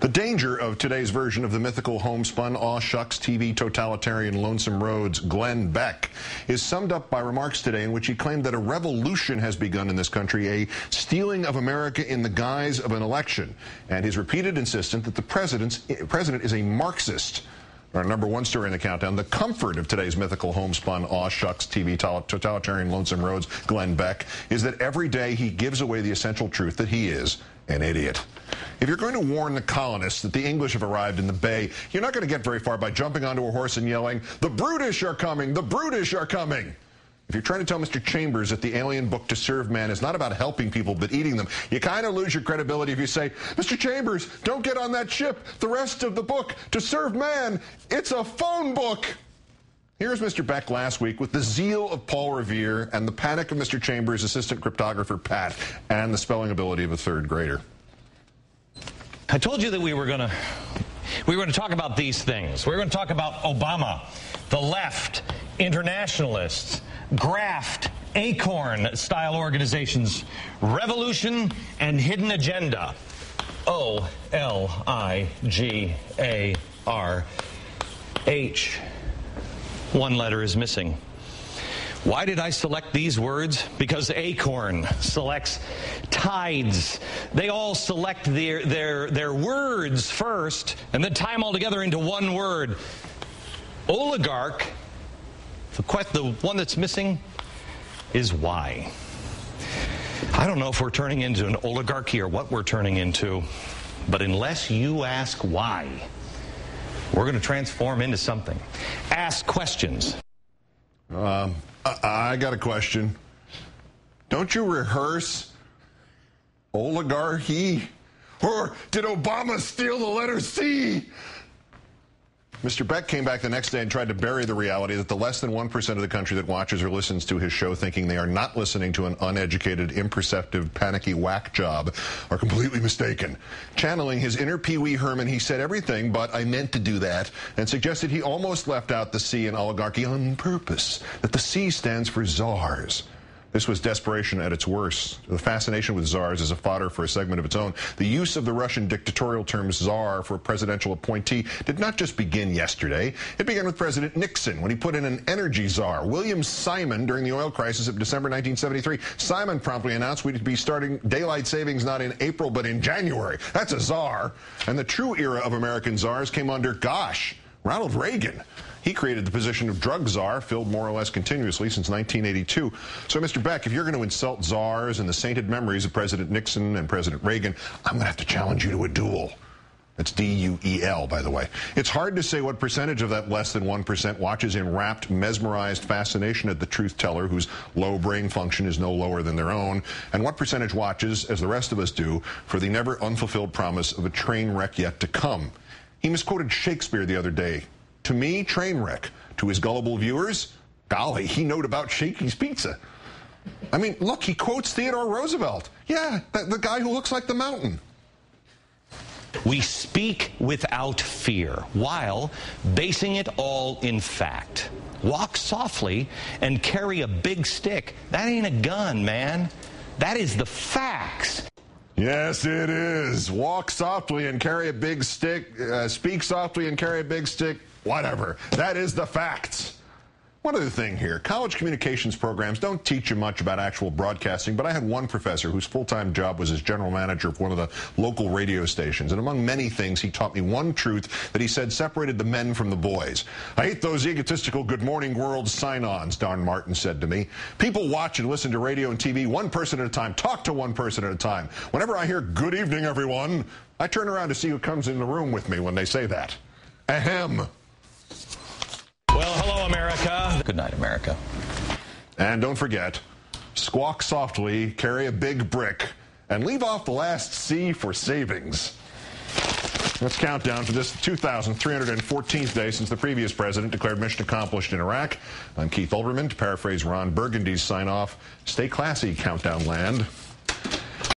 The danger of today's version of the mythical homespun, aw shucks TV totalitarian lonesome roads, Glenn Beck, is summed up by remarks today in which he claimed that a revolution has begun in this country, a stealing of America in the guise of an election, and his repeated insistence that the president is a Marxist. Our number one story in the countdown, the comfort of today's mythical homespun, aw shucks TV totalitarian lonesome roads, Glenn Beck, is that every day he gives away the essential truth that he is an idiot. If you're going to warn the colonists that the English have arrived in the Bay, you're not going to get very far by jumping onto a horse and yelling, "The British are coming! The British are coming!" If you're trying to tell Mr. Chambers that the alien book To Serve Man is not about helping people but eating them, you kind of lose your credibility if you say, "Mr. Chambers, don't get on that ship. The rest of the book, To Serve Man, it's a phone book." Here's Mr. Beck last week with the zeal of Paul Revere and the panic of Mr. Chambers' assistant cryptographer Pat and the spelling ability of a third grader. I told you that we were going to talk about these things. We were going to talk about Obama, the left, internationalists, graft, acorn-style organizations, revolution, and hidden agenda. O-L-I-G-A-R-H. One letter is missing. Why did I select these words? Because acorn selects tides. They all select their words first and then tie them all together into one word. Oligarch, the one that's missing, is why. I don't know if we're turning into an oligarchy or what we're turning into, but unless you ask why, we're going to transform into something. Ask questions. I got a question. Don't you rehearse oligarchy? Or did Obama steal the letter C? Mr. Beck came back the next day and tried to bury the reality that the less than 1% of the country that watches or listens to his show thinking they are not listening to an uneducated, imperceptive, panicky whack job are completely mistaken. Channeling his inner Pee Wee Herman, he said everything but "I meant to do that," and suggested he almost left out the C in oligarchy on purpose, that the C stands for czars. This was desperation at its worst. The fascination with czars is a fodder for a segment of its own. The use of the Russian dictatorial term czar for a presidential appointee did not just begin yesterday. It began with President Nixon when he put in an energy czar, William Simon, during the oil crisis of December 1973. Simon promptly announced we'd be starting daylight savings not in April but in January. That's a czar. And the true era of American czars came under, Ronald Reagan. He created the position of drug czar, filled more or less continuously since 1982. So, Mr. Beck, if you're going to insult czars and the sainted memories of President Nixon and President Reagan, I'm going to have to challenge you to a duel. That's D-U-E-L, by the way. It's hard to say what percentage of that less than 1% watches in rapt, mesmerized fascination at the truth teller whose low brain function is no lower than their own, and what percentage watches, as the rest of us do, for the never unfulfilled promise of a train wreck yet to come. He misquoted Shakespeare the other day. To me, train wreck. To his gullible viewers, golly, he knowed about Shakey's Pizza. I mean, look, he quotes Theodore Roosevelt. Yeah, the guy who looks like the mountain. We speak without fear, while basing it all in fact. Walk softly and carry a big stick. That ain't a gun, man. That is the facts. Yes, it is. Walk softly and carry a big stick. Speak softly and carry a big stick. Whatever. That is the facts. One other thing here. College communications programs don't teach you much about actual broadcasting, but I had one professor whose full-time job was as general manager of one of the local radio stations, and among many things, he taught me one truth that he said separated the men from the boys. "I hate those egotistical Good Morning World sign-ons," Don Martin said to me. "People watch and listen to radio and TV one person at a time, talk to one person at a time. Whenever I hear 'Good evening, everyone,' I turn around to see who comes in the room with me when they say that. Ahem." Well, hello, America. Good night, America. And don't forget, squawk softly, carry a big brick, and leave off the last C for savings. Let's count down to this 2,314th day since the previous president declared mission accomplished in Iraq. I'm Keith Olbermann. To paraphrase Ron Burgundy's sign-off, stay classy, Countdown Land.